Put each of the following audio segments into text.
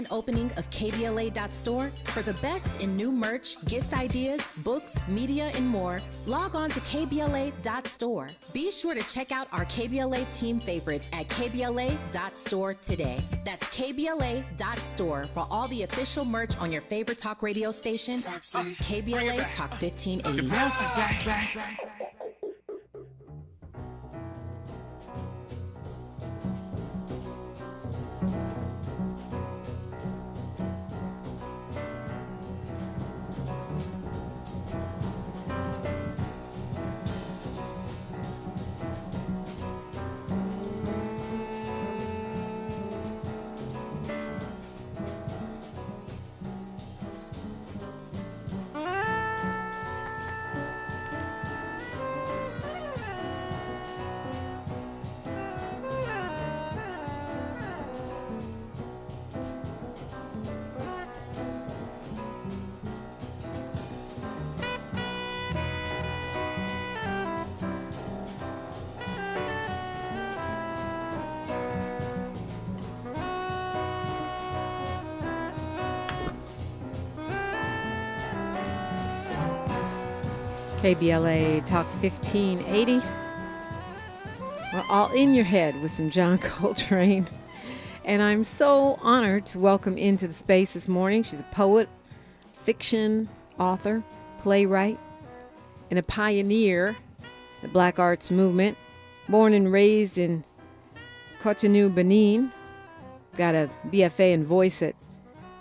grand opening of KBLA.store? For the best in new merch, gift ideas, books, media, and more, log on to KBLA.store. Be sure to check out our KBLA team favorites at KBLA.store today. That's KBLA.store for all the official merch on your favorite talk radio station, KBLA Talk 1580. Bounce is back. KBLA Talk 1580. We're all in your head with some John Coltrane. And I'm so honored to welcome into the space this morning. She's a poet, fiction author, playwright, and a pioneer in the Black Arts movement. Born and raised in Cotonou, Benin. Got a BFA in voice at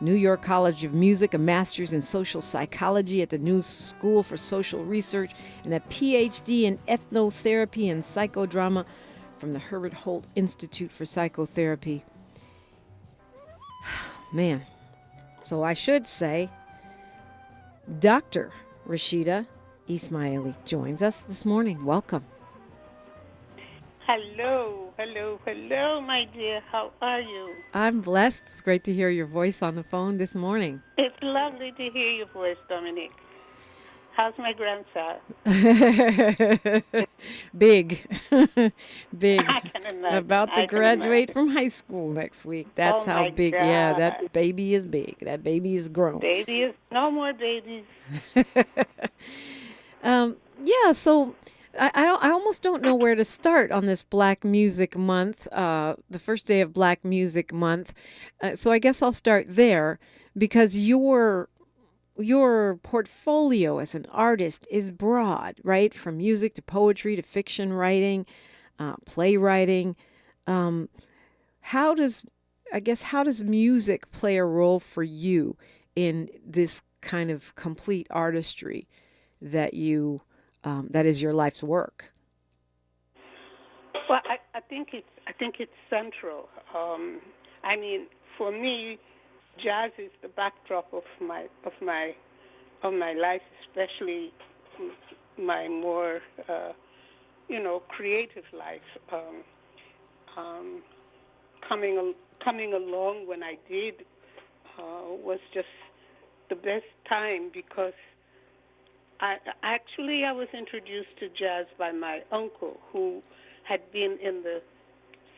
New York College of Music, a master's in social psychology at the New School for Social Research, and a PhD in ethnotherapy and psychodrama from the Herbert Holt Institute for Psychotherapy. Man, so I should say Dr. Rashidah Ismaili joins us this morning. Welcome. Hello, my dear. How are you? I'm blessed. It's great to hear your voice on the phone this morning. It's lovely to hear your voice, Dominique. How's my grandson? Big. Big. I can imagine. About to graduate from high school next week. That's how big. God. Yeah, that baby is big. That baby is grown. Baby is no more babies. Yeah, so I almost don't know where to start on this Black Music Month, the first day of Black Music Month. So I guess I'll start there because your portfolio as an artist is broad, right? From music to poetry to fiction writing, playwriting. How does music play a role for you in this kind of complete artistry that you that is your life's work? Well, I think it's central. I mean, for me, jazz is the backdrop of my life, especially my more creative life. Coming along when I did was just the best time because I was introduced to jazz by my uncle, who had been in the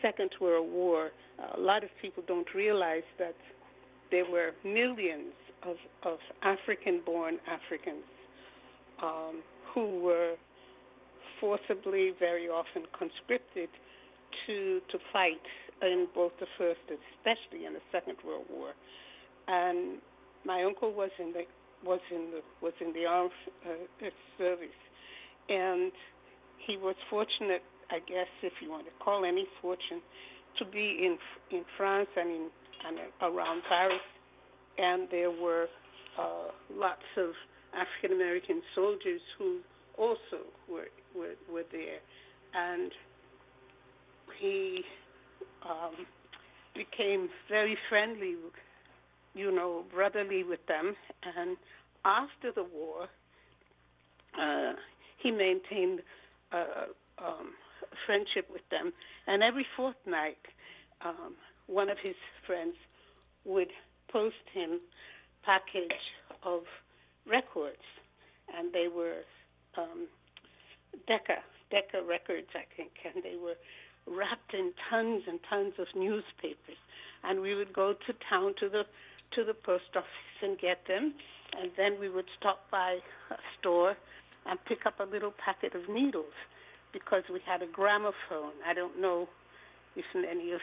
Second World War. A lot of people don't realize that there were millions of African-born Africans who were forcibly, very often conscripted to fight in both the First, especially in the Second World War. And my uncle was in the armed service, and he was fortunate, I guess, if you want to call any fortune, to be in France and around Paris, and there were lots of African American soldiers who also were there, and he became very friendly, brotherly with them, and after the war, he maintained friendship with them, and every fortnight, one of his friends would post him package of records, and they were Decca records, I think, and they were wrapped in tons and tons of newspapers. and we would go to town to the post office and get them, and then we would stop by a store and pick up a little packet of needles because we had a gramophone. I don't know if any of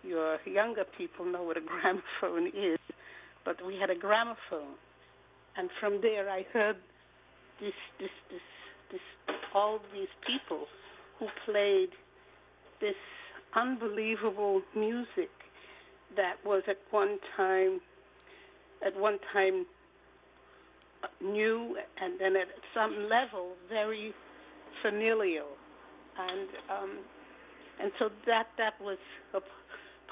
your younger people know what a gramophone is, but we had a gramophone, and from there I heard this all these people who played this unbelievable music that was at one time new, and then at some level very familial, and so that was a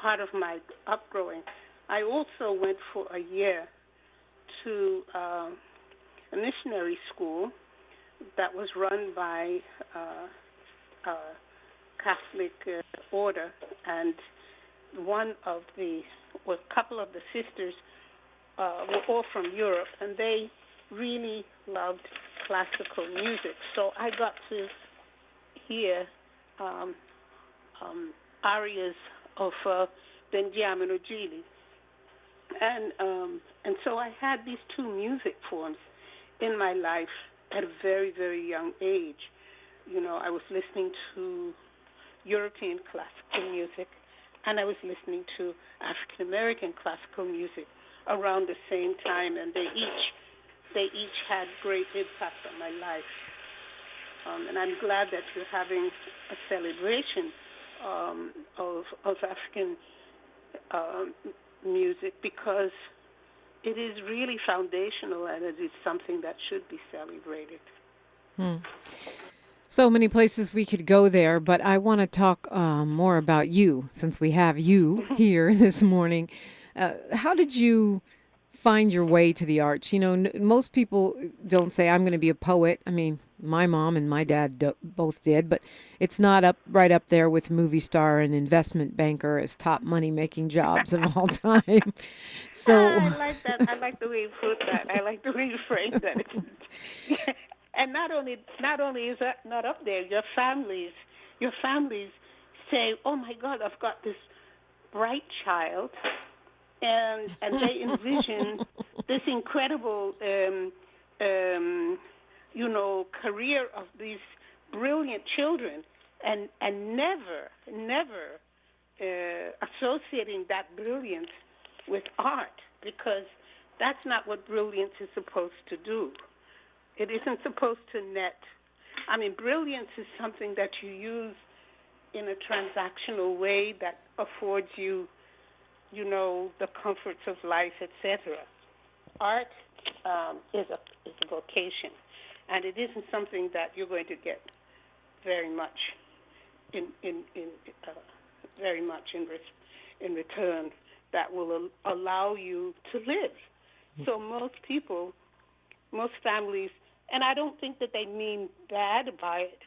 part of my upgrowing. I also went for a year to a missionary school that was run by a Catholic order, and a couple of the sisters were all from Europe, and they really loved classical music. So I got to hear arias of Benjamin Ojili, and so I had these two music forms in my life at a very, very young age. You know, I was listening to European classical music, and I was listening to African American classical music around the same time, and they each had great impact on my life. And I'm glad that you're having a celebration of African music, because it is really foundational, and it is something that should be celebrated. So many places we could go there, but I want to talk more about you, since we have you here this morning. How did you find your way to the arts? You know, most people don't say, I'm going to be a poet. I mean, my mom and my dad both did, but it's not right up there with movie star and investment banker as top money-making jobs of all time. So I like that. I like the way you put that. I like the way you frame that. And not only is that not up there, your families say, oh my God, I've got this bright child, and they envision this incredible career of these brilliant children, and never associating that brilliance with art, because that's not what brilliance is supposed to do. It isn't supposed to net. I mean, brilliance is something that you use in a transactional way that affords you, the comforts of life, etc. Art is a vocation, and it isn't something that you're going to get very much in return that will allow you to live. So most families, and I don't think that they mean bad by it,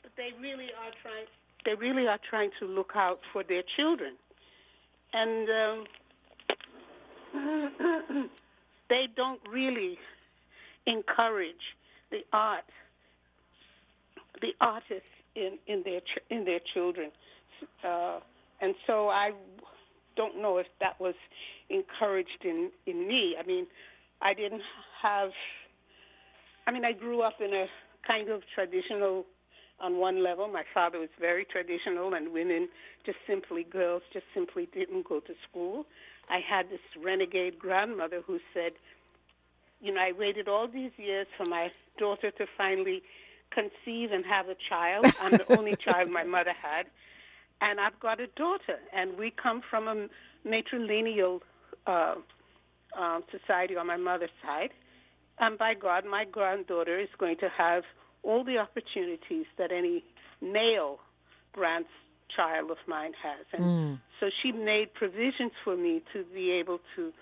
but they really are trying to look out for their children. And they don't really encourage the artists in their children. And so I don't know if that was encouraged in me. I mean, I grew up in a kind of traditional, on one level. My father was very traditional, and women, girls just simply didn't go to school. I had this renegade grandmother who said, I waited all these years for my daughter to finally conceive and have a child. I'm the only child my mother had, and I've got a daughter, and we come from a matrilineal society on my mother's side. And by God, my granddaughter is going to have all the opportunities that any male grandchild of mine has. And so she made provisions for me to be able to,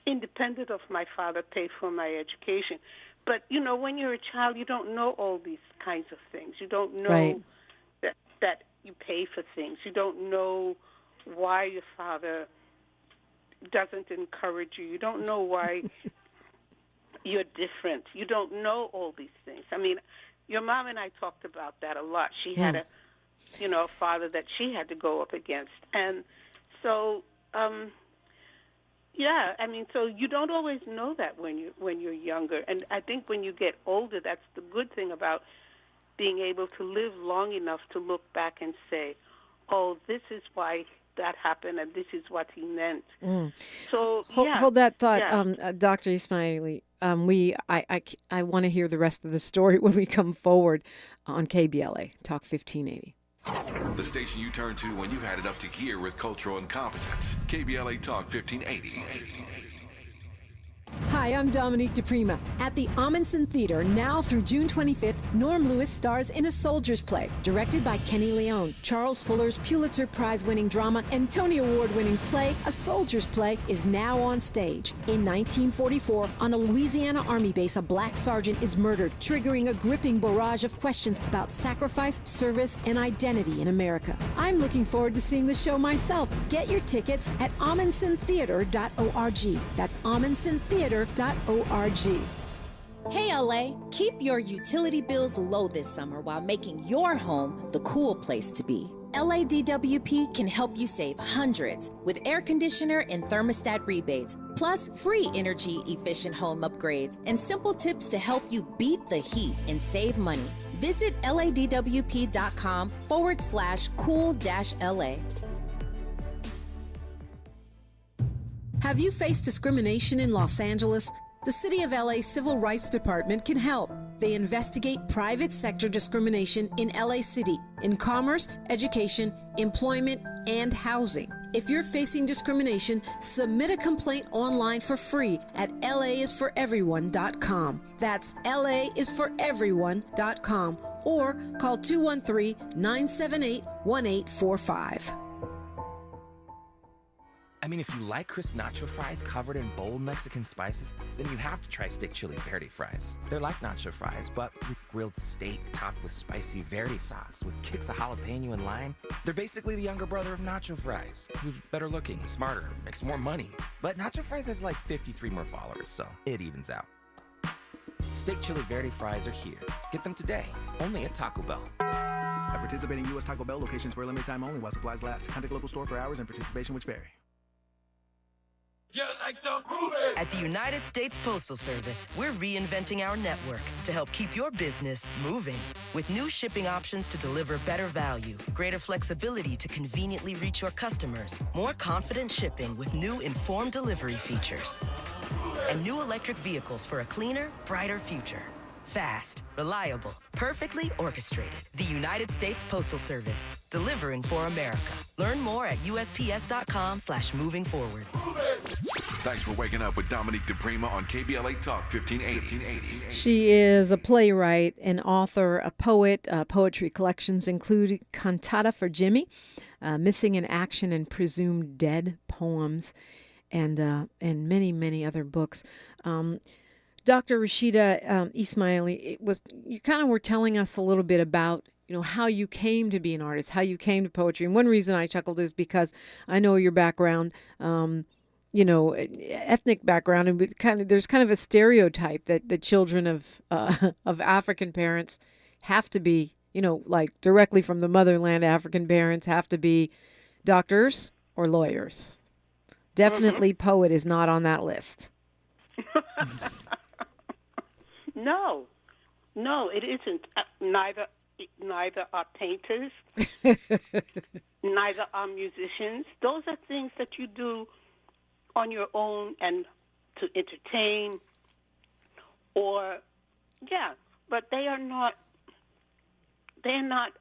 independent of my father, pay for my education. But, when you're a child, you don't know all these kinds of things. You don't know that you pay for things. You don't know why your father doesn't encourage you. You don't know why you're different. You don't know all these things. I mean, your mom and I talked about that a lot. She had a father that she had to go up against. And so Yeah, I mean, so you don't always know that when you're younger, and I think when you get older, that's the good thing about being able to live long enough to look back and say, "Oh, this is why that happened, and this is what he meant." So Hold that thought, yeah. Dr. Ismaili. I want to hear the rest of the story when we come forward on KBLA Talk 1580. The station you turn to when you've had it up to here with cultural incompetence. KBLA Talk 1580. Hi, I'm Dominique DePrima. At the Amundsen Theater, now through June 25th, Norm Lewis stars in A Soldier's Play, directed by Kenny Leone. Charles Fuller's Pulitzer Prize-winning drama and Tony Award-winning play, A Soldier's Play, is now on stage. In 1944, on a Louisiana Army base, a black sergeant is murdered, triggering a gripping barrage of questions about sacrifice, service, and identity in America. I'm looking forward to seeing the show myself. Get your tickets at amundsentheater.org. That's amundsentheater.org. Hey LA, keep your utility bills low this summer while making your home the cool place to be. LADWP can help you save hundreds with air conditioner and thermostat rebates, plus free energy efficient home upgrades and simple tips to help you beat the heat and save money. Visit ladwp.com/cool-LA. Have you faced discrimination in Los Angeles? The City of LA Civil Rights Department can help. They investigate private sector discrimination in LA City in commerce, education, employment, and housing. If you're facing discrimination, submit a complaint online for free at laisforeveryone.com. That's laisforeveryone.com or call 213-978-1845. I mean, if you like crisp nacho fries covered in bold Mexican spices, then you have to try steak chili verde fries. They're like nacho fries, but with grilled steak topped with spicy verde sauce with kicks of jalapeno and lime. They're basically the younger brother of nacho fries, who's better looking, smarter, makes more money. But nacho fries has like 53 more followers, so it evens out. Steak chili verde fries are here. Get them today, only at Taco Bell. At participating U.S. Taco Bell locations for a limited time only while supplies last. Contact local store for hours and participation which vary. At the United States Postal Service, we're reinventing our network to help keep your business moving. With new shipping options to deliver better value, greater flexibility to conveniently reach your customers, more confident shipping with new informed delivery features, and new electric vehicles for a cleaner, brighter future. Fast, reliable, perfectly orchestrated. The United States Postal Service, delivering for America. Learn more at USPS.com/moving forward. Thanks for waking up with Dominique DePrima on KBLA Talk 1580. She is a playwright, an author, a poet. Poetry collections include Cantata for Jimmy, Missing in Action and Presumed Dead poems, and many, many other books. Dr. Rashidah Ismaili, you kind of were telling us a little bit about, how you came to be an artist, how you came to poetry. And one reason I chuckled is because I know your background, ethnic background, and there's kind of a stereotype that the children of African parents have to be, like directly from the motherland, African parents have to be doctors or lawyers. Definitely poet is not on that list. No, it isn't. Neither are painters, neither are musicians. Those are things that you do on your own and to entertain, but they are not. They're not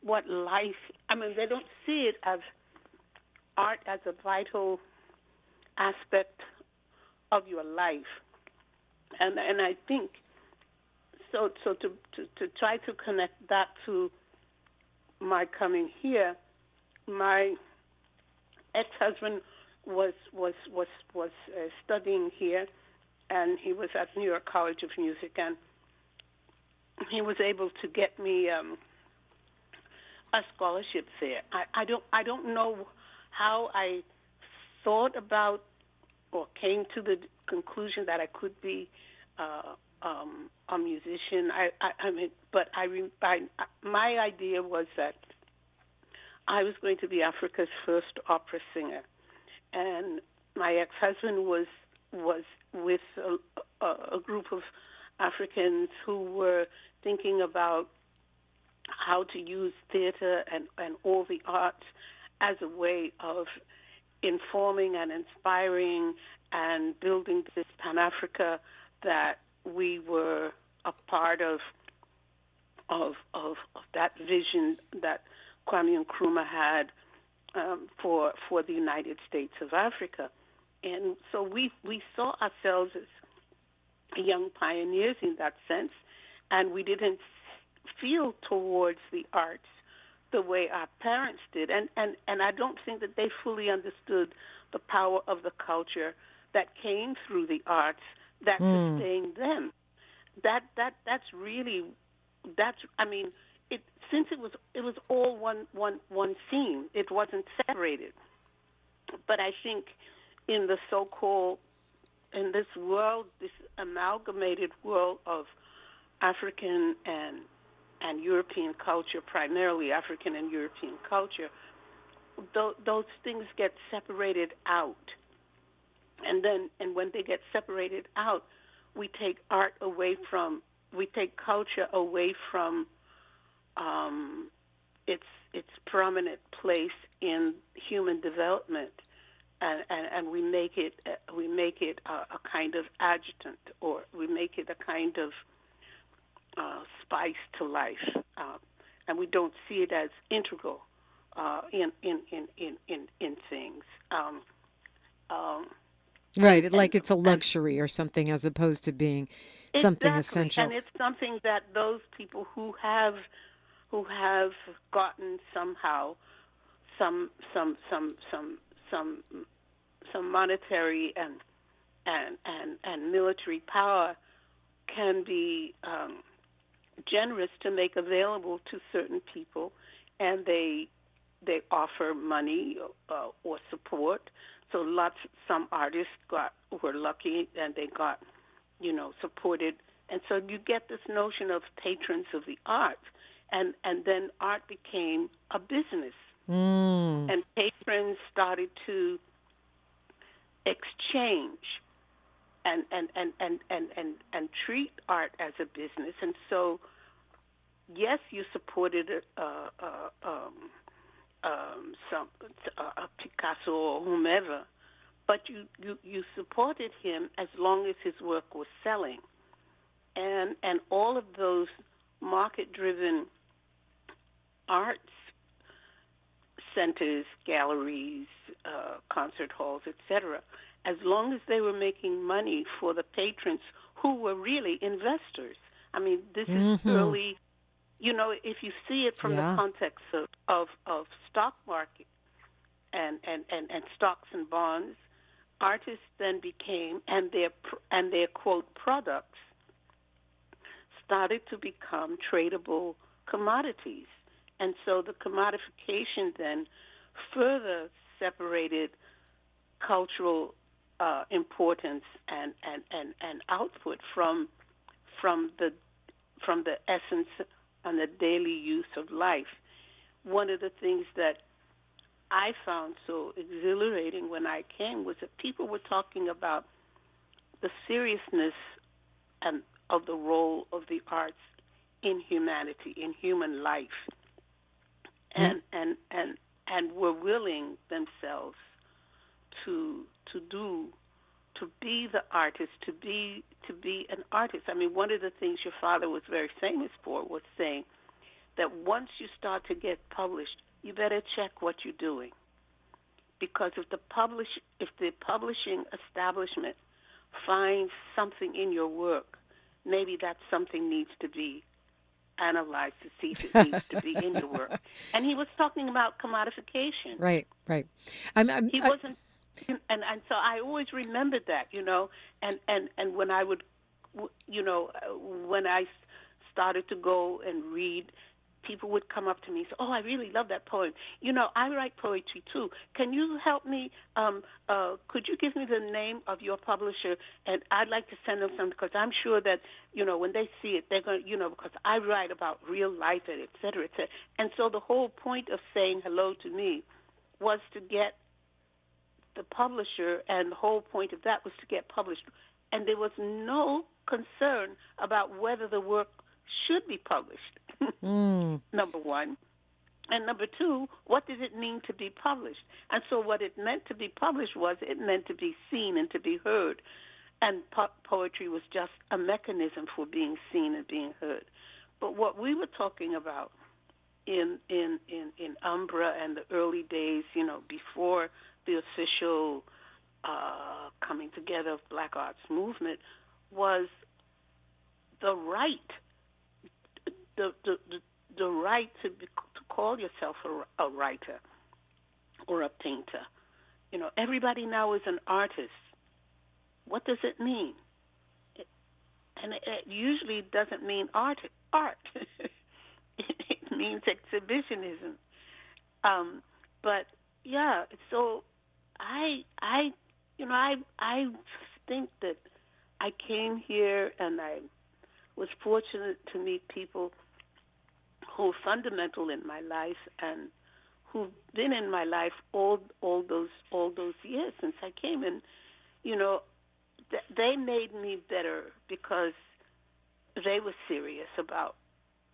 what life. I mean, they don't see it as art as a vital aspect of your life. And I think so to try to connect that to my coming here, my ex-husband was studying here, and he was at New York College of Music, and he was able to get me a scholarship there. I don't know how I thought about or came to the conclusion that I could be a musician. My idea was that I was going to be Africa's first opera singer, and my ex-husband was with a group of Africans who were thinking about how to use theater and all the arts as a way of informing and inspiring and building this Pan-Africa that we were a part of that vision that Kwame Nkrumah had for the United States of Africa. And so we saw ourselves as young pioneers in that sense, and we didn't feel towards the arts the way our parents did. And I don't think that they fully understood the power of the culture that came through the arts that sustained them. Since it was all one scene, it wasn't separated. But I think in the so-called, in this world, this amalgamated world of African and European culture, primarily African and European culture, those things get separated out. And when they get separated out, we take culture away from its prominent place in human development, and we make it a kind of adjutant, or we make it a kind of spice to life, and we don't see it as integral in things. Right, like it's a luxury or something, as opposed to being something essential. And it's something that those people who have gotten somehow some monetary and military power can be generous to make available to certain people, and they offer money or support. So some artists were lucky and they got, supported. And so you get this notion of patrons of the arts. And then art became a business. And patrons started to exchange and treat art as a business. And so, yes, you supported a Picasso or whomever, but you supported him as long as his work was selling. And all of those market-driven arts centers, galleries, concert halls, etc., as long as they were making money for the patrons who were really investors. I mean, this is early, if you see it from the context of stock market and stocks and bonds, artists then became, and their quote products started to become tradable commodities. And so the commodification then further separated cultural importance and output from the essence and the daily use of life. One of the things that I found so exhilarating when I came was that people were talking about the seriousness and of the role of the arts in humanity, in human life, and were willing themselves to be the artist, to be an artist. I mean, one of the things your father was very famous for was saying that once you start to get published, you better check what you're doing, because if the publishing establishment finds something in your work, maybe that something needs to be analyzed to see if it needs to be in your work. And he was talking about commodification. Right. He wasn't, and so I always remembered that, and when I would, when I started to go and read people would come up to me and say, "Oh, I really love that poem. You know, I write poetry too. Can you help me? Could you give me the name of your publisher? And I'd like to send them something because I'm sure that, you know, when they see it, they're going to, you know, because I write about real life, and et cetera, et cetera." And so the whole point of saying hello to me was to get the publisher, and the whole point of that was to get published. And there was no concern about whether the work should be published, number one. And number two, what does it mean to be published? And so what it meant to be published was it meant to be seen and to be heard. And poetry was just a mechanism for being seen and being heard. But what we were talking about in Umbra and the early days, you know, before the official coming together of Black Arts Movement, was the right, the right to call yourself a writer or a painter. You know, everybody now is an artist. What does it mean? And it usually doesn't mean art. It means exhibitionism. But yeah, so I think that I came here and I was fortunate to meet people who are fundamental in my life and who've been in my life all those years since I came. And you know, they made me better because they were serious about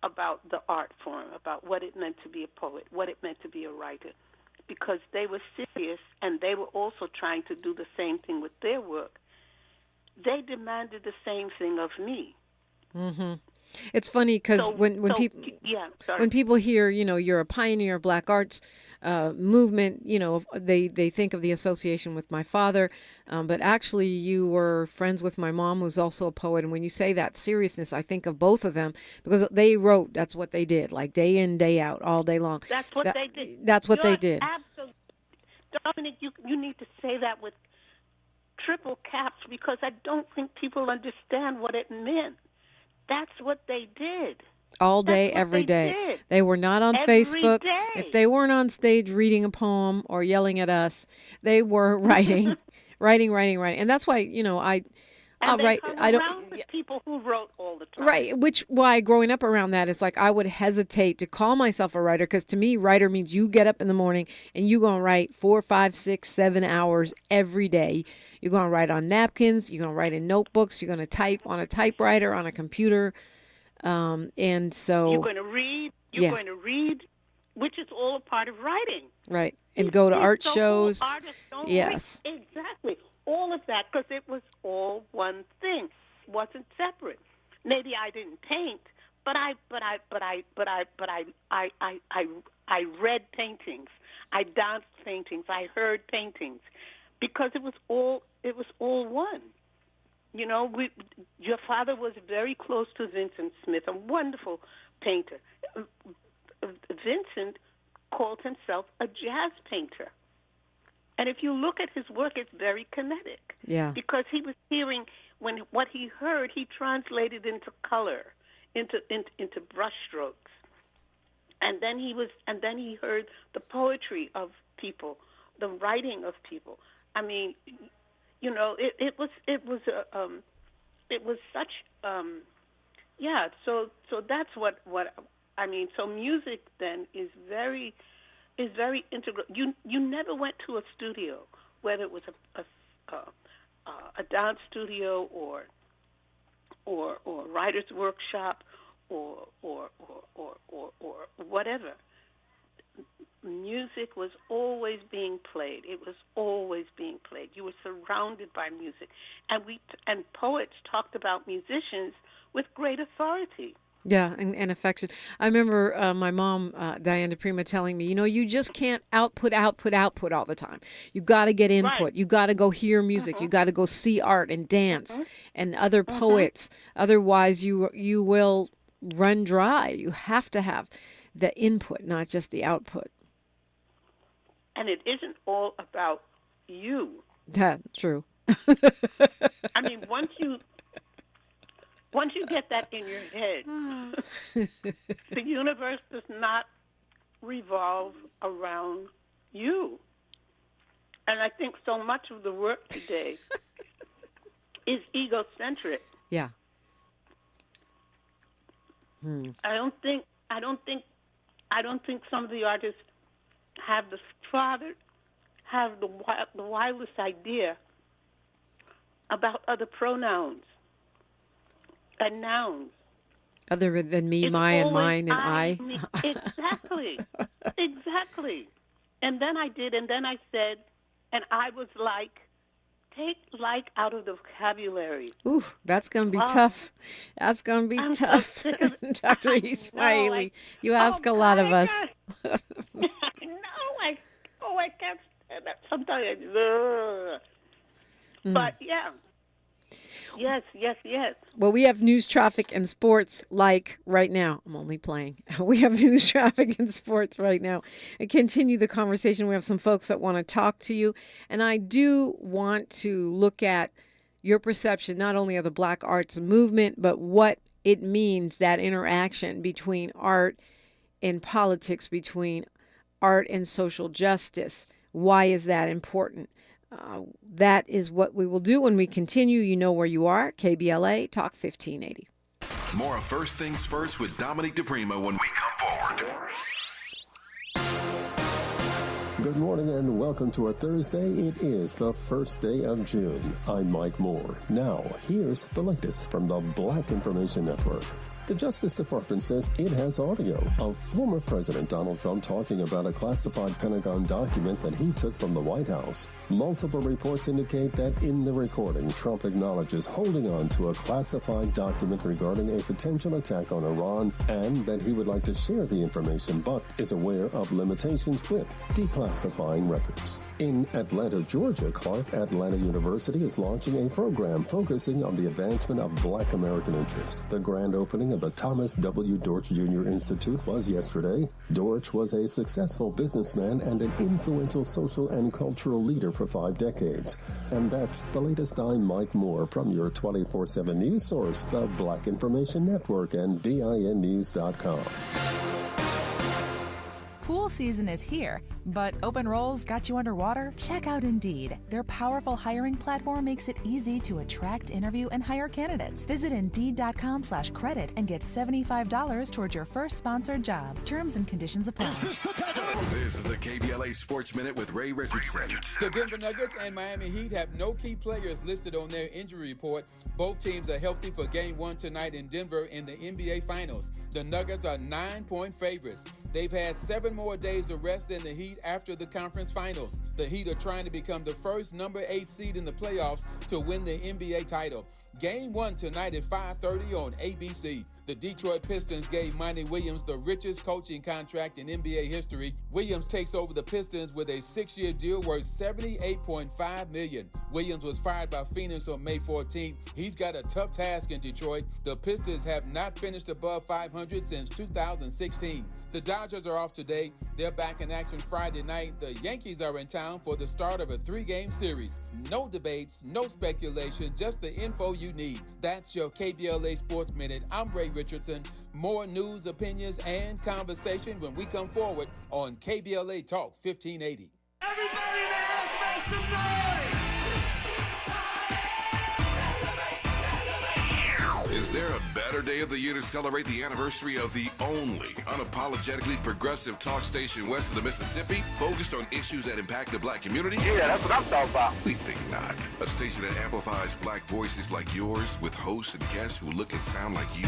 the art form, about what it meant to be a poet, what it meant to be a writer, because they were serious and they were also trying to do the same thing with their work. They demanded the same thing of me. Mm-hmm. It's funny because when people hear, you know, you're a pioneer of Black arts movement, you know, they think of the association with my father, but actually you were friends with my mom, who's also a poet. And when you say that seriousness, I think of both of them because they wrote. That's what they did, like day in, day out, all day long. That's what they did. That's what they did. Absolutely, Dominic. You need to say that with triple caps because I don't think people understand what it meant. That's what they did. All day, every day. They were not on Facebook. If they weren't on stage reading a poem or yelling at us, they were writing, writing. And that's why, you know, I don't with people who wrote all the time. Right, why growing up around that, it's like I would hesitate to call myself a writer because to me, writer means you get up in the morning and you're going to write 4, 5, 6, 7 hours every day. You're going to write on napkins. You're going to write in notebooks. You're going to type on a typewriter, on a computer. And so you're going to read. You're going to read, which is all a part of writing. Right. And go to art shows. Artists don't yes. Write. Exactly. All of that, because it was all one thing. It wasn't separate. Maybe I didn't paint, but I read paintings. I danced paintings. I heard paintings. Because it was all one. You know, your father was very close to Vincent Smith, a wonderful painter. Vincent called himself a jazz painter. And if you look at his work, it's very kinetic. Yeah. Because he was hearing, when what he heard, he translated into color, into brushstrokes. And then he heard the poetry of people, the writing of people. I mean, you know, it was such So that's what I mean. So music then is very integral. You never went to a studio, whether it was a dance studio or writer's workshop or whatever. Music was always being played. It was always being played. You were surrounded by music, and poets talked about musicians with great authority. Yeah, and affection. I remember my mom, Diane DePrima, telling me, you know, you just can't output all the time. You got to get input. Right. You got to go hear music. You got to go see art and dance and other poets. Otherwise, you will run dry. You have to have the input, not just the output. And it isn't all about you. That's true. I mean, once Once you get that in your head, the universe does not revolve around you. And I think so much of the work today is egocentric. Yeah. I don't think some of the artists have the wildest idea about other pronouns and nouns. Other than me, It's my, and always mine, and I. me. Exactly. Exactly. And then I did, and then I said, and I was like, take like out of the vocabulary. Ooh, that's going to be tough. That's going to be tough. So Dr. Ismaili, you ask a lot of us. I can't stand that sometimes. But yeah. Yes. Well, we have news, traffic, and sports like right now. I'm only playing. We have news, traffic, and sports right now. And continue the conversation. We have some folks that want to talk to you. And I do want to look at your perception, not only of the Black arts movement, but what it means, that interaction between art and politics, between art and social justice. Why is that important? That is what we will do when we continue. You know where you are. KBLA Talk 1580. More of First Things First with Dominique DePrima when we come forward. Good morning and welcome to a Thursday. It is the first day of June. I'm Mike Moore. Now, here's the latest from the Black Information Network. The Justice Department says it has audio of former President Donald Trump talking about a classified Pentagon document that he took from the White House. Multiple reports indicate that in the recording, Trump acknowledges holding on to a classified document regarding a potential attack on Iran and that he would like to share the information but is aware of limitations with declassifying records. In Atlanta, Georgia, Clark Atlanta University is launching a program focusing on the advancement of Black American interests. The grand opening of the Thomas W. Dortch Jr. Institute was yesterday. Dortch was a successful businessman and an influential social and cultural leader for 5 decades. And that's the latest. I'm Mike Moore from your 24/7 news source, the Black Information Network and BINnews.com. Pool season is here, but open roles got you underwater? Check out Indeed. Their powerful hiring platform makes it easy to attract, interview, and hire candidates. Visit Indeed.com/credit and get $75 towards your first sponsored job. Terms and conditions apply. This is the KBLA Sports Minute with Ray Richardson. The Denver Nuggets and Miami Heat have no key players listed on their injury report. Both teams are healthy for Game 1 tonight in Denver in the NBA Finals. The Nuggets are 9-point favorites. They've had 7 more days of rest than the Heat after the conference finals. The Heat are trying to become the first number 8 seed in the playoffs to win the NBA title. Game 1 tonight at 5:30 on ABC. The Detroit Pistons gave Monty Williams the richest coaching contract in NBA history. Williams takes over the Pistons with a 6-year deal worth $78.5 million. Williams was fired by Phoenix on May 14th. He's got a tough task in Detroit. The Pistons have not finished above 500 since 2016. The Dodgers are off today. They're back in action Friday night. The Yankees are in town for the start of a 3-game series. No debates, no speculation, just the info you need. That's your KBLA Sports Minute. I'm Ray Richardson. More news, opinions, and conversation when we come forward on KBLA Talk 1580. Everybody in the house, make some noise! Is there a better day of the year to celebrate the anniversary of the only unapologetically progressive talk station west of the Mississippi, focused on issues that impact the Black community? Yeah, that's what I'm talking about. We think not. A station that amplifies Black voices like yours with hosts and guests who look and sound like you.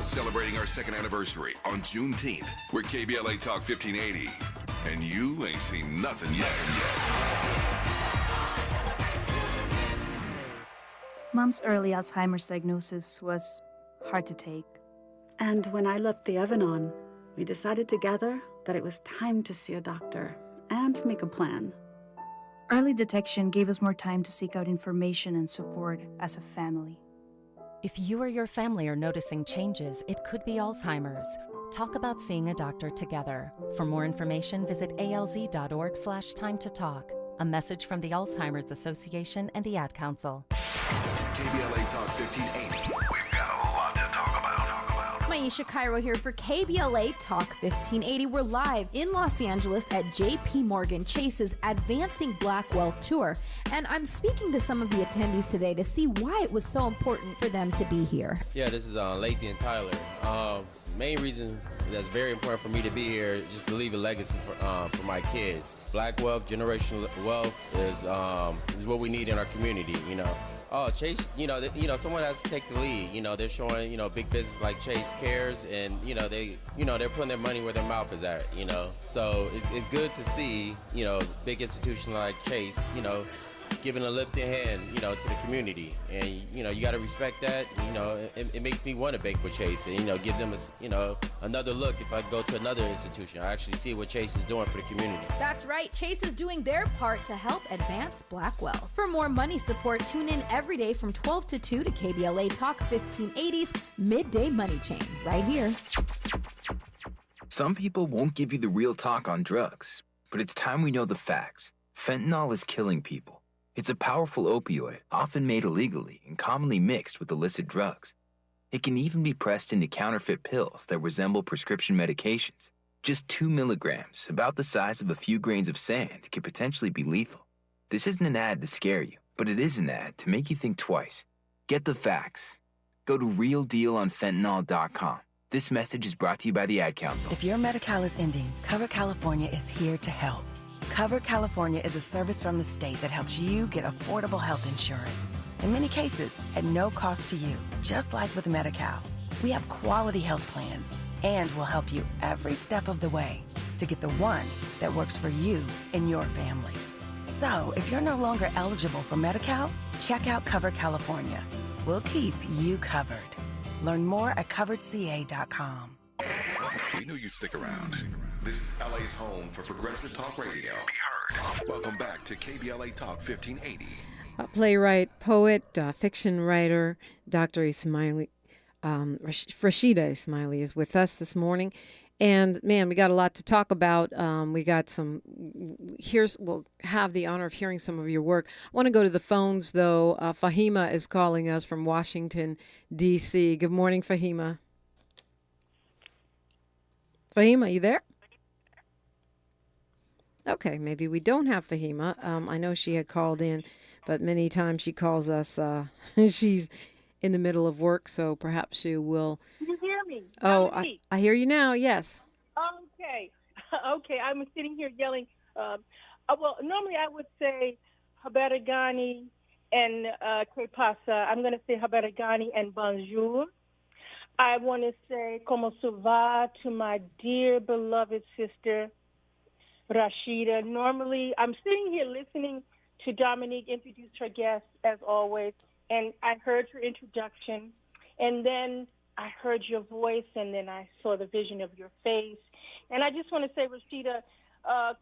Celebrating our 2nd anniversary on Juneteenth. We're KBLA Talk 1580. And you ain't seen nothing yet. Mom's early Alzheimer's diagnosis was hard to take. And when I left the oven on, we decided together that it was time to see a doctor and make a plan. Early detection gave us more time to seek out information and support as a family. If you or your family are noticing changes, it could be Alzheimer's. talk about seeing a doctor together. For more information, visit alz.org/time-to-talk. A message from the Alzheimer's Association and the Ad Council. KBLA Talk 1580. We've got a lot to talk about. Maisha Cairo here for KBLA Talk 1580. We're live in Los Angeles at JP Morgan Chase's Advancing Black Wealth Tour. And I'm speaking to some of the attendees today to see why it was so important for them to be here. Yeah, this is Lathan and Tyler. Main reason that's very important for me to be here is just to leave a legacy for my kids. Black wealth, generational wealth is what we need in our community, you know. Oh, Chase, someone has to take the lead. They're showing, big business like Chase cares, and they're putting their money where their mouth is at. So it's good to see, big institution like Chase, giving a lifting hand, to the community, and you got to respect that. It makes me want to bank with Chase, and give them another look. If I go to another institution, I actually see what Chase is doing for the community. That's right, Chase is doing their part to help advance Black wealth. For more money support, tune in every day from 12 to 2 to KBLA Talk 1580's Midday Money Chain, right here. Some people won't give you the real talk on drugs, but it's time we know the facts. Fentanyl is killing people. It's a powerful opioid, often made illegally and commonly mixed with illicit drugs. It can even be pressed into counterfeit pills that resemble prescription medications. Just 2 milligrams, about the size of a few grains of sand, can potentially be lethal. This isn't an ad to scare you, but it is an ad to make you think twice. Get the facts. Go to realdealonfentanyl.com. This message is brought to you by the Ad Council. If your Medi-Cal is ending, Cover California is here to help. Cover California is a service from the state that helps you get affordable health insurance. In many cases, at no cost to you, just like with Medi-Cal. We have quality health plans, and we'll help you every step of the way to get the one that works for you and your family. So, if you're no longer eligible for Medi-Cal, check out Cover California. We'll keep you covered. Learn more at coveredca.com. We knew you'd stick around. This is LA's home for progressive talk radio. Welcome back to KBLA Talk 1580. Playwright, poet, fiction writer, Dr. Ismaili, Rashidah Ismaili is with us this morning. And man, we got a lot to talk about. We got we'll have the honor of hearing some of your work. I want to go to the phones though. Fahima is calling us from Washington, D.C. Good morning, Fahima. Fahima, you there? Okay, maybe we don't have Fahima. I know she had called in, but many times she calls us. She's in the middle of work, so perhaps she will. Can you hear me? I hear you now, yes. Okay. Okay, I'm sitting here yelling. Well, normally I would say Habarigani and Que pasa. I'm going to say Habarigani and bonjour. I want to say Como se va to my dear beloved sister, Rashidah. Normally, I'm sitting here listening to Dominique introduce her guest, as always, and I heard her introduction, and then I heard your voice, and then I saw the vision of your face. And I just want to say, Rashidah,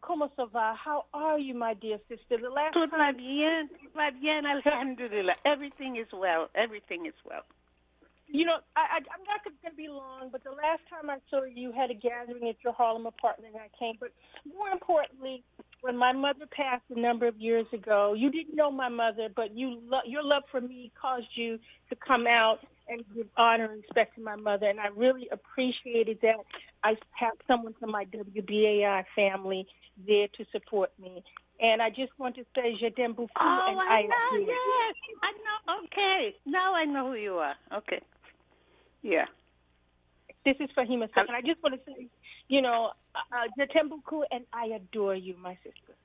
como se va? How are you, my dear sister? The last time... bien, alhamdulillah. Everything is well. Everything is well. I'm not going to be long, but the last time I saw you, you had a gathering at your Harlem apartment, and I came. But more importantly, when my mother passed a number of years ago, you didn't know my mother, but your love for me caused you to come out and give honor and respect to my mother, and I really appreciated that. I have someone from my WBAI family there to support me. And I just want to say, je t'aime beaucoup. Oh, I know, yes. I know, okay. Now I know who you are. Okay. Yeah. This is Fahima Second. I just want to say, je t'aime beaucoup, and I adore you, my sister.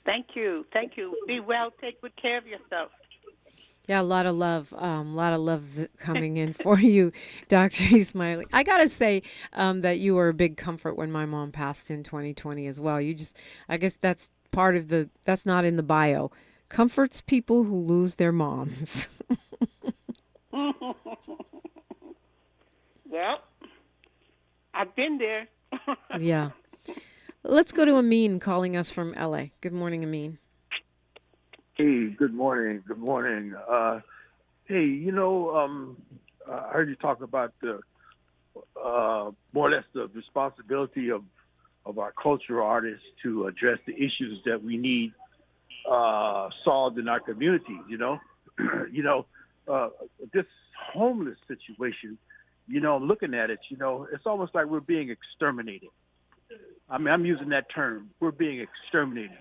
Thank you. Thank you. Be well. Take good care of yourself. Yeah, a lot of love coming in for you, Dr. Ismaili. I got to say that you were a big comfort when my mom passed in 2020 as well. I guess that's part of that's not in the bio. Comforts people who lose their moms. Well, I've been there. Yeah. Let's go to Amin calling us from LA. Good morning, Amin. Hey, good morning. Good morning. Hey, I heard you talk about the more or less the responsibility of our cultural artists to address the issues that we need solved in our communities. This homeless situation, looking at it, it's almost like we're being exterminated. I mean, I'm using that term. We're being exterminated.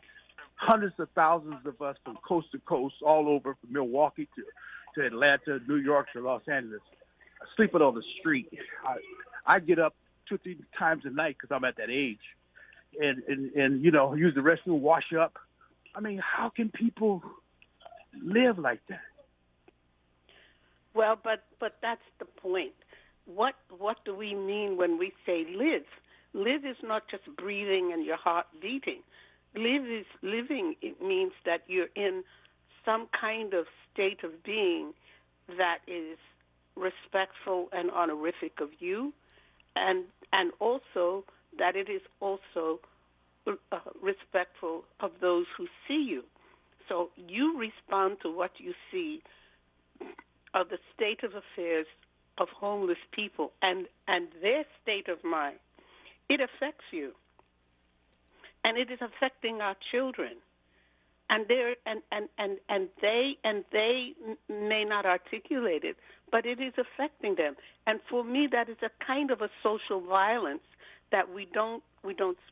Hundreds of thousands of us from coast to coast, all over, from Milwaukee to Atlanta, New York to Los Angeles, sleeping on the street. I get up 2-3 times a night because I'm at that age, and use the restroom, wash up. I mean, how can people live like that? Well, but that's the point. What do we mean when we say live? Live is not just breathing and your heart beating. Live is living. It means that you're in some kind of state of being that is respectful and honorific of you, and also that it is also respectful of those who see you. So you respond to what you see of the state of affairs of homeless people and their state of mind. It affects you, and it is affecting our children, and they may not articulate it, but it is affecting them. And for me, that is a kind of a social violence that we don't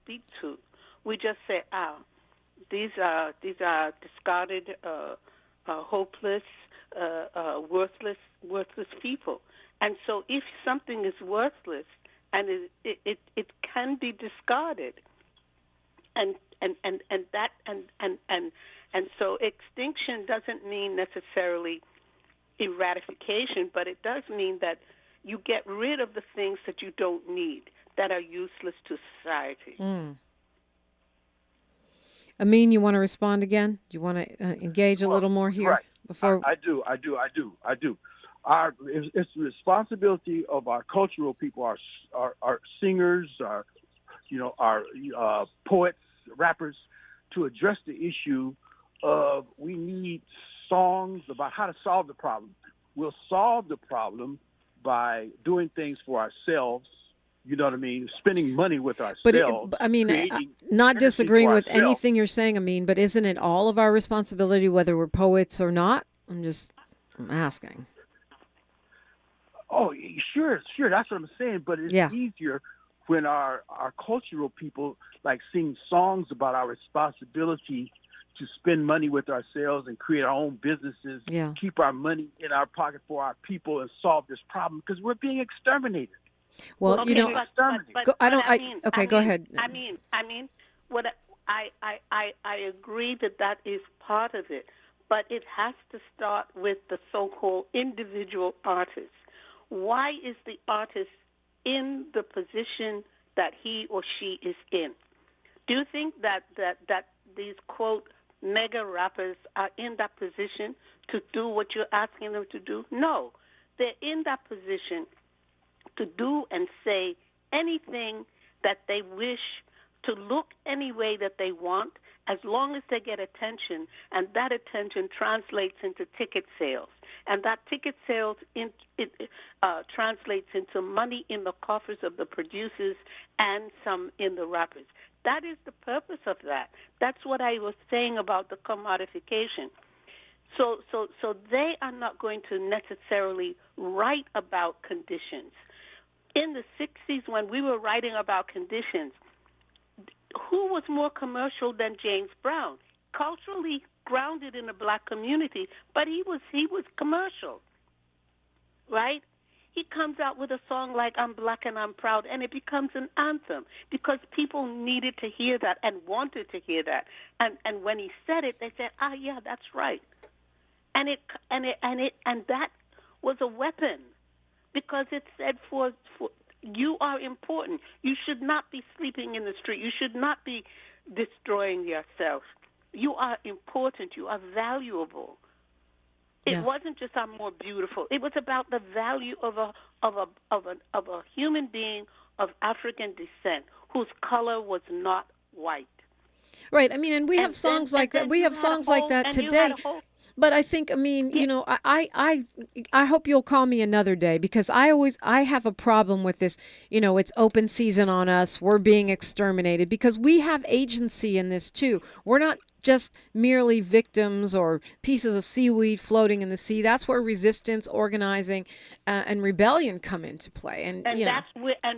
speak to. We just say, these are discarded, hopeless, worthless people. And so, if something is worthless and it can be discarded, and so extinction doesn't mean necessarily eradication, but it does mean that you get rid of the things that you don't need, that are useless to society. Amin, you want to respond again? Do you want to engage a little more here? Right. Before I do. It's the responsibility of our cultural people, our singers, our poets, rappers, to address the issue of we need songs about how to solve the problem. We'll solve the problem by doing things for ourselves. You know what I mean? Spending money with ourselves. But not disagreeing with anything you're saying, Amin, but isn't it all of our responsibility, whether we're poets or not? I'm asking. Oh, sure. That's what I'm saying. But it's easier when our cultural people sing songs about our responsibility to spend money with ourselves and create our own businesses, keep our money in our pocket for our people and solve this problem, because we're being exterminated. Well, okay, go ahead. I mean, what I agree that is part of it, but it has to start with the so-called individual artist. Why is the artist in the position that he or she is in? Do you think that these, quote, mega rappers are in that position to do what you're asking them to do? No. They're in that position to do and say anything that they wish, to look any way that they want, as long as they get attention, and that attention translates into ticket sales. And that ticket sales translates into money in the coffers of the producers and some in the rappers. That is the purpose of that. That's what I was saying about the commodification. So they are not going to necessarily write about conditions. In the 60s, when we were writing about conditions, who was more commercial than James Brown? Culturally grounded in the black community, but he was commercial, right? He comes out with a song like I'm Black and I'm Proud, and it becomes an anthem because people needed to hear that and wanted to hear that. And when he said it, they said, yeah, that's right. And that was a weapon, because it said for you are important. You should not be sleeping in the street. You should not be destroying yourself. You are important. You are valuable. It wasn't just I'm more beautiful. It was about the value of a human being of African descent whose color was not white. Right. I mean, and we have songs like that. We have songs like that today. But I think, I mean, you know, I hope you'll call me another day, because I have a problem with this. You know, it's open season on us. We're being exterminated because we have agency in this too. We're not just merely victims or pieces of seaweed floating in the sea. That's where resistance, organizing, and rebellion come into play. And you know.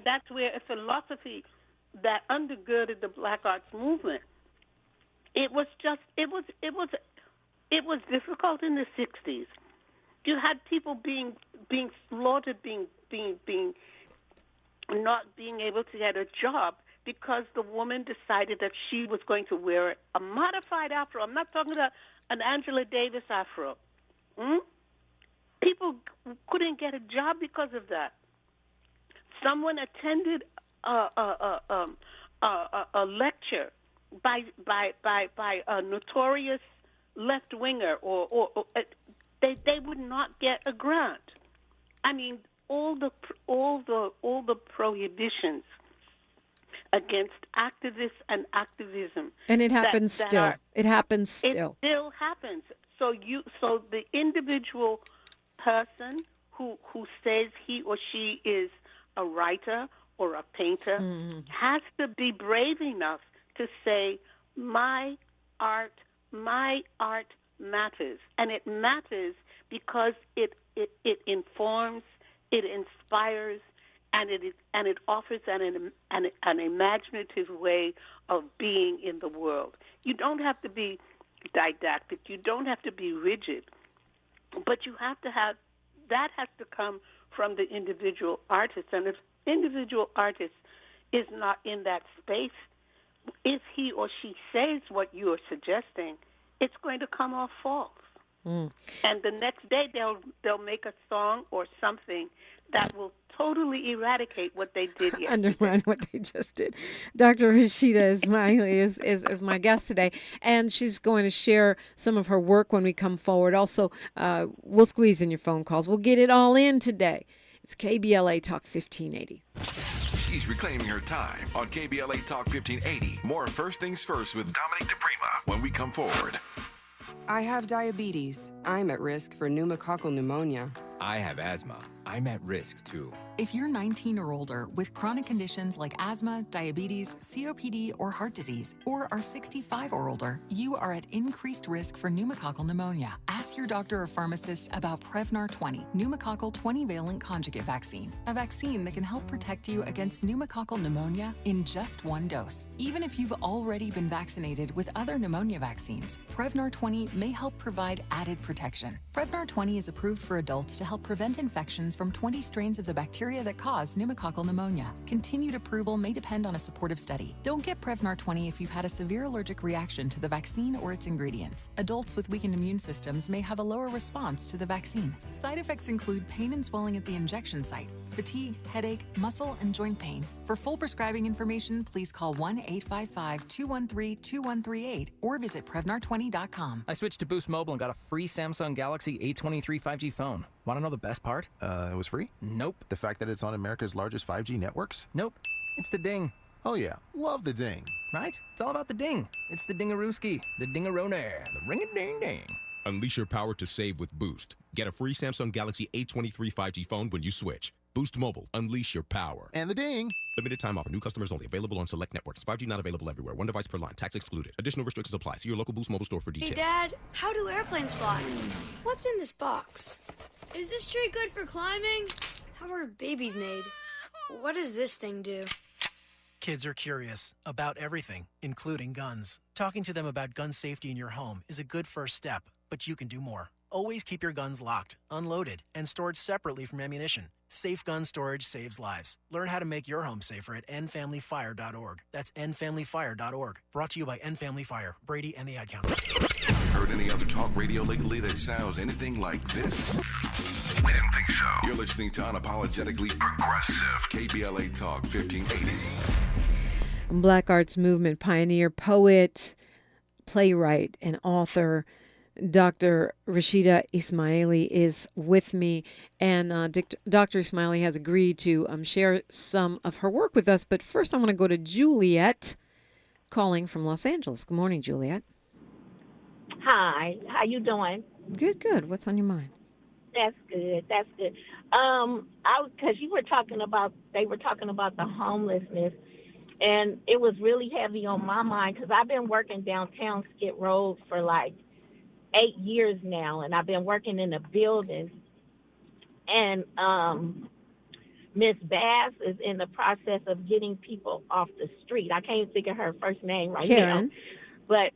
that's where a philosophy that undergirded the Black Arts movement. It was difficult in the 60s. You had people being slaughtered, being not being able to get a job because the woman decided that she was going to wear a modified afro. I'm not talking about an Angela Davis afro. People couldn't get a job because of that. Someone attended a lecture by a notorious left winger, or they would not get a grant. I mean, all the prohibitions against activists and activism. And it happens still. It happens still. It still happens. So the individual person who says he or she is a writer or a painter has to be brave enough to say, my art matters. And it matters because it informs, it inspires, and it offers an imaginative way of being in the world. You don't have to be didactic. You don't have to be rigid. But you have to have, that has to come from the individual artist. And if individual artist is not in that space, if he or she says what you are suggesting, it's going to come off false. And the next day they'll make a song or something that will totally eradicate what they did yesterday. Undermine what they just did. Dr. Rashidah Ismaili is my guest today, and she's going to share some of her work when we come forward. Also, we'll squeeze in your phone calls. We'll get it all in today. It's KBLA Talk 1580. She's reclaiming her time on KBLA Talk 1580. More First Things First with Dominique DePrima when we come forward. I have diabetes. I'm at risk for pneumococcal pneumonia. I have asthma. I'm at risk too. If you're 19 or older with chronic conditions like asthma, diabetes, COPD, or heart disease, or are 65 or older, you are at increased risk for pneumococcal pneumonia. Ask your doctor or pharmacist about Prevnar 20, pneumococcal 20-valent conjugate vaccine, a vaccine that can help protect you against pneumococcal pneumonia in just one dose. Even if you've already been vaccinated with other pneumonia vaccines, Prevnar 20 may help provide added protection. Prevnar 20 is approved for adults to help prevent infections from 20 strains of the bacteria that cause pneumococcal pneumonia. Continued approval may depend on a supportive study. Don't get Prevnar 20 if you've had a severe allergic reaction to the vaccine or its ingredients. Adults with weakened immune systems may have a lower response to the vaccine. Side effects include pain and swelling at the injection site, fatigue, headache, muscle, and joint pain. For full prescribing information, please call 1-855-213-2138 or visit Prevnar20.com. I switched to Boost Mobile and got a free Samsung Galaxy A23 5G phone. Want to know the best part? It was free? Nope. The fact that it's on America's largest 5G networks? Nope. It's the ding. Oh yeah, love the ding. Right? It's all about the ding. It's the dingarooski, the dingarone, the ring-a-ding-ding. Unleash your power to save with Boost. Get a free Samsung Galaxy A23 5G phone when you switch. Boost Mobile. Unleash your power. And the ding. Limited time offer. New customers only. Available on select networks. 5G not available everywhere. One device per line. Tax excluded. Additional restrictions apply. See your local Boost Mobile store for details. Hey, Dad. How do airplanes fly? What's in this box? Is this tree good for climbing? How are babies made? What does this thing do? Kids are curious about everything, including guns. Talking to them about gun safety in your home is a good first step, but you can do more. Always keep your guns locked, unloaded, and stored separately from ammunition. Safe gun storage saves lives. Learn how to make your home safer at endfamilyfire.org. That's endfamilyfire.org. Brought to you by End Family Fire, Brady, and the Ad Council. Heard any other talk radio lately that sounds anything like this? We didn't think so. You're listening to Unapologetically Progressive, KBLA Talk 1580. Black Arts Movement pioneer, poet, playwright, and author Dr. Rashidah Ismaili is with me, and Dr. Ismaili has agreed to share some of her work with us. But first, I want to go to Juliet, calling from Los Angeles. Good morning, Juliet. Hi, how you doing? Good. What's on your mind? That's good. Because they were talking about the homelessness, and it was really heavy on my mind because I've been working downtown Skid Row for like 8 years now, and I've been working in a building, and Miss Bass is in the process of getting people off the street. I can't think of her first name right Karen. now, but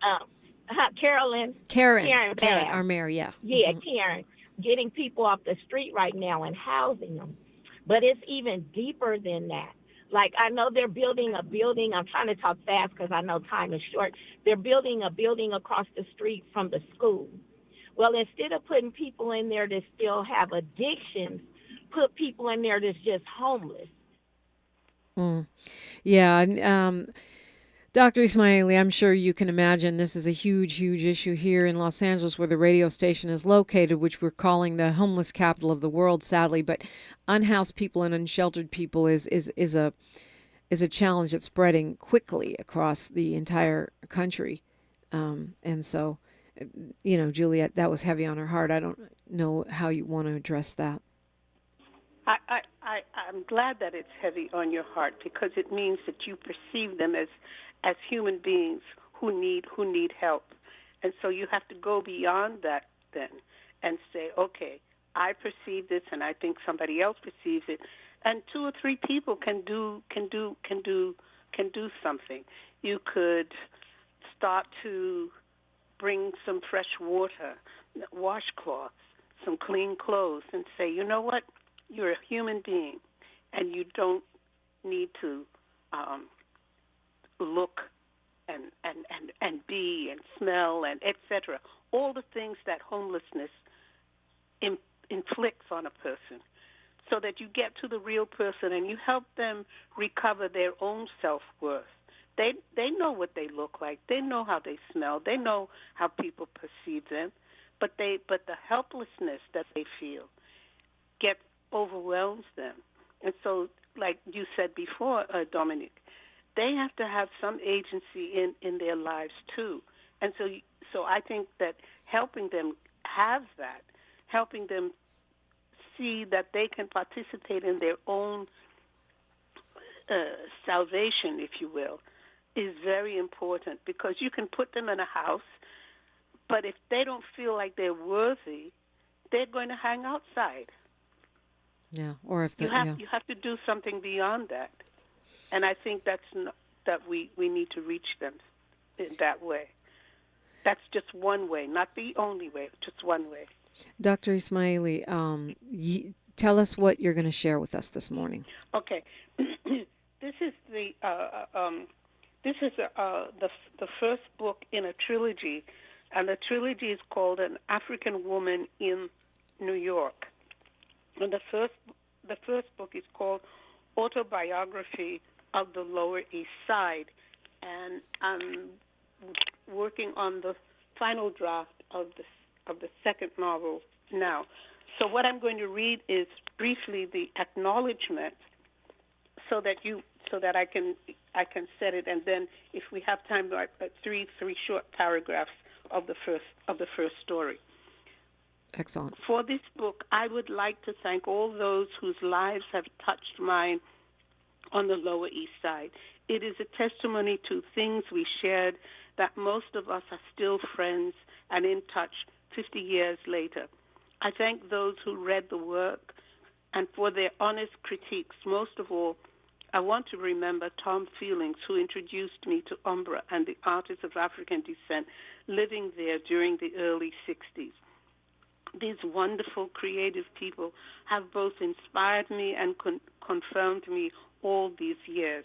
Karen Bass, our mayor, yeah. yeah, Karen, getting people off the street right now and housing them. But it's even deeper than that. Like, I know they're building a building. I'm trying to talk fast because I know time is short. They're building a building across the street from the school. Well, instead of putting people in there that still have addictions, put people in there that's just homeless. Yeah. Dr. Ismaili, I'm sure you can imagine this is a huge issue here in Los Angeles where the radio station is located, which we're calling the homeless capital of the world, sadly. But unhoused people and unsheltered people is a challenge that's spreading quickly across the entire country. And so, Juliet, that was heavy on her heart. I don't know how you want to address that. I'm glad that it's heavy on your heart because it means that you perceive them as human beings who need help. And so you have to go beyond that then and say, okay, I perceive this and I think somebody else perceives it. And 2 or 3 people can do something. You could start to bring some fresh water, washcloths, some clean clothes, and say, you know what? You're a human being, and you don't need to look and be and smell and etc. All the things that homelessness inflicts on a person, so that you get to the real person and you help them recover their own self-worth. They know what they look like. They know how they smell. They know how people perceive them, but the helplessness that they feel overwhelms them. And so, like you said before, Dominique, they have to have some agency in their lives too. And so I think that helping them have that, helping them see that they can participate in their own salvation, if you will, is very important, because you can put them in a house, but if they don't feel like they're worthy, they're going to hang outside. Yeah, or if you have to do something beyond that, and I think that we need to reach them in that way. That's just one way, not the only way, just one way. Dr. Ismaili, tell us what you're going to share with us this morning. Okay, this is the first book in a trilogy, and the trilogy is called An African Woman in New York. And the first book is called Autobiography of the Lower East Side, and I'm working on the final draft of the second novel now. So what I'm going to read is briefly the acknowledgement, so that I can set it, and then if we have time, three short paragraphs of the first story. Excellent. For this book, I would like to thank all those whose lives have touched mine on the Lower East Side. It is a testimony to things we shared that most of us are still friends and in touch 50 years later. I thank those who read the work and for their honest critiques. Most of all, I want to remember Tom Feelings, who introduced me to Umbra and the artists of African descent living there during the early 60s. These wonderful, creative people have both inspired me and confirmed me all these years.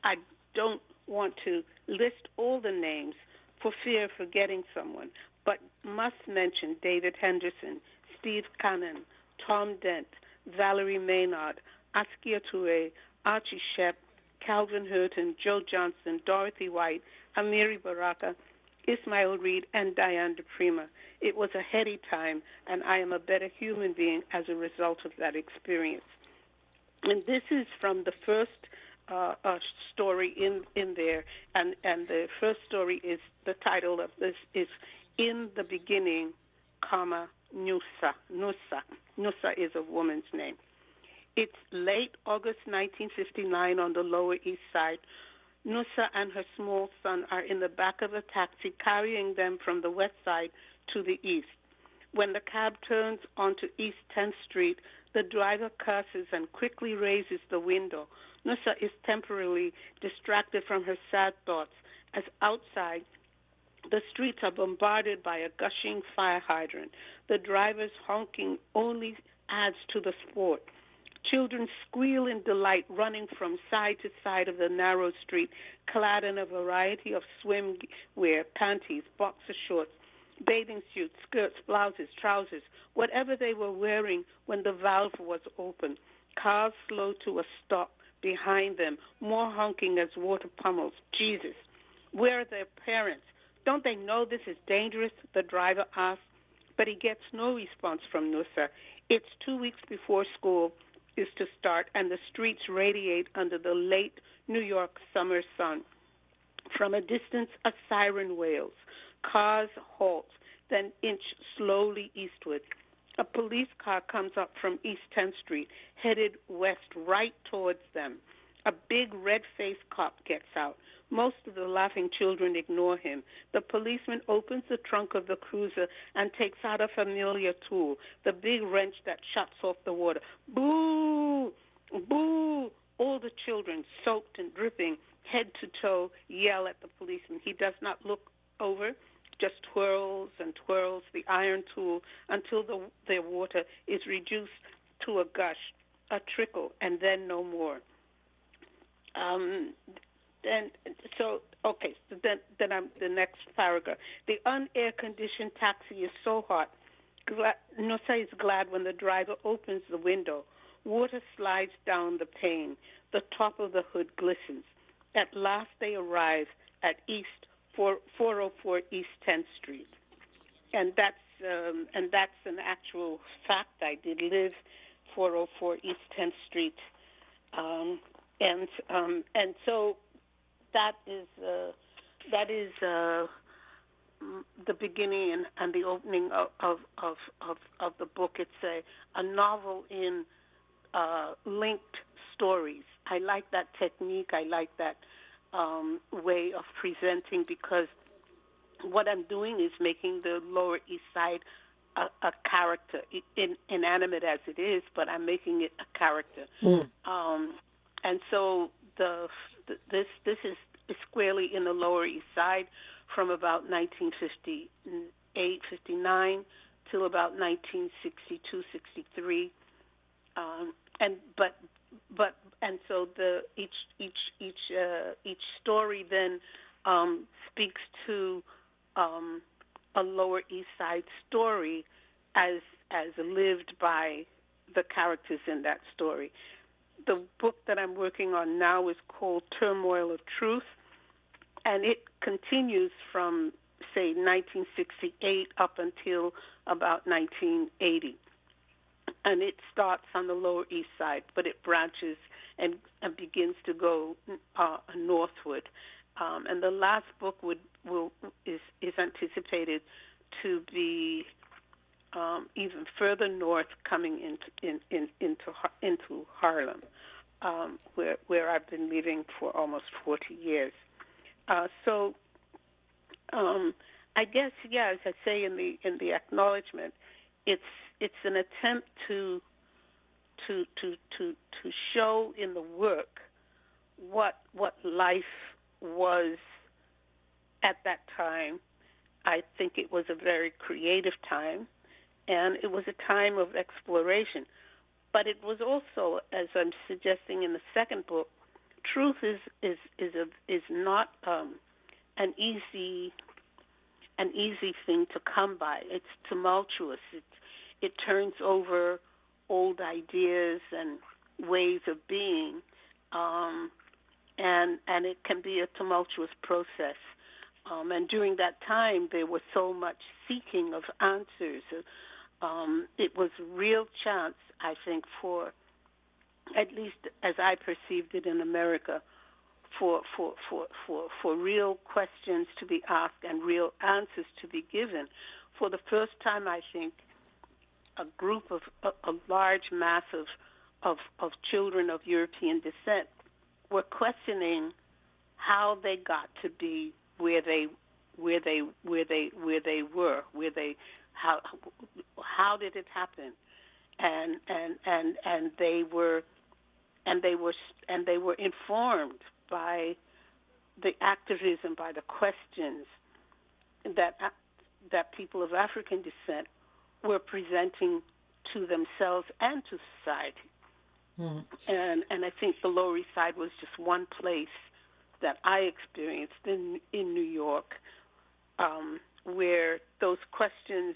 I don't want to list all the names for fear of forgetting someone, but must mention David Henderson, Steve Cannon, Tom Dent, Valerie Maynard, Askia Toure, Archie Shep, Calvin Hurton, Joe Johnson, Dorothy White, Amiri Baraka, Ismail Reed, and Diane DePrima. It was a heady time, and I am a better human being as a result of that experience. And this is from the first story in there, and the first story is, the title of this is In the Beginning, comma, Nusa. Nusa is a woman's name. It's late August 1959 on the Lower East Side. Nusa and her small son are in the back of a taxi carrying them from the west side to the east. When the cab turns onto East 10th Street, the driver curses and quickly raises the window. Nusa is temporarily distracted from her sad thoughts as outside the streets are bombarded by a gushing fire hydrant. The driver's honking only adds to the sport. Children squeal in delight, running from side to side of the narrow street, clad in a variety of swimwear, panties, boxer shorts, bathing suits, skirts, blouses, trousers, whatever they were wearing when the valve was open. Cars slow to a stop behind them, more honking as water pummels. Jesus, where are their parents? Don't they know this is dangerous? The driver asks, but he gets no response from Nusa. It's 2 weeks before school is to start, and the streets radiate under the late New York summer sun. From a distance, a siren wails. Cars halt, then inch slowly eastward. A police car comes up from East 10th Street, headed west right towards them. A big red-faced cop gets out. Most of the laughing children ignore him. The policeman opens the trunk of the cruiser and takes out a familiar tool, the big wrench that shuts off the water. Boo! Boo! All the children, soaked and dripping, head to toe, yell at the policeman. He does not look over, just twirls and twirls the iron tool until their water is reduced to a gush, a trickle, and then no more. So then I'm the next paragraph. The unair-conditioned taxi is so hot. Nusa is glad when the driver opens the window. Water slides down the pane. The top of the hood glistens. At last they arrive at 404 East 10th Street, and that's an actual fact. I did live 404 East 10th Street, and so that is the beginning and the opening of the book. It's a novel in linked stories. I like that technique. I like that way of presenting, because what I'm doing is making the Lower East Side a character, inanimate as it is, but I'm making it a character. And so this is squarely in the Lower East Side from about 1958, 59 till about 1962, 63. And so each story then speaks to a Lower East Side story as lived by the characters in that story. The book that I'm working on now is called Turmoil of Truth, and it continues from, say, 1968 up until about 1980. And it starts on the Lower East Side, but it branches and begins to go northward. And the last book is anticipated to be even further north, coming into Harlem, where I've been living for almost 40 years. So I guess, as I say in the acknowledgement, it's an attempt to show in the work what life was at that time. I think it was a very creative time, and it was a time of exploration. But it was also, as I'm suggesting in the second book, truth is not an easy thing to come by. It's tumultuous. It turns over old ideas and ways of being, and it can be a tumultuous process. And during that time, there was so much seeking of answers. It was real chance, I think, for, at least as I perceived it in America, for real questions to be asked and real answers to be given, for the first time, I think, a group of a large mass of children of European descent were questioning how they got to be where they how did it happen, and they were informed by the activism, by the questions that people of African descent were presenting to themselves and to society. And I think the Lower East Side was just one place that I experienced in New York, where those questions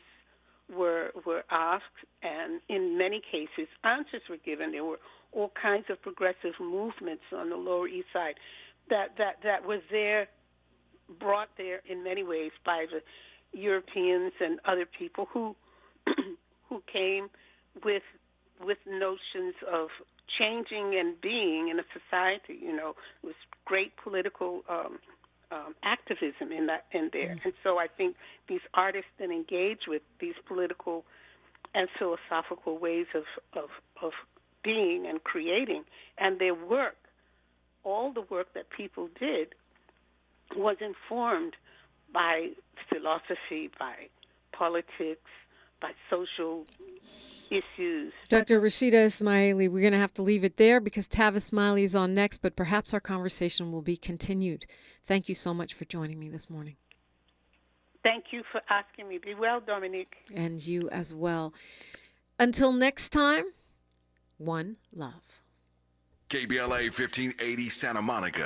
were asked, and in many cases answers were given. There were all kinds of progressive movements on the Lower East Side that was there, brought there in many ways by the Europeans and other people who came with notions of changing and being in a society. You know, it was great political activism in there. And so I think these artists then engage with these political and philosophical ways of being and creating, and their work, all the work that people did, was informed by philosophy, by politics, by social issues. Dr. Rashidah Ismaili, we're going to have to leave it there because Tavis Smiley is on next, but perhaps our conversation will be continued. Thank you so much for joining me this morning. Thank you for asking me. Be well, Dominique. And you as well. Until next time, one love. KBLA 1580 Santa Monica.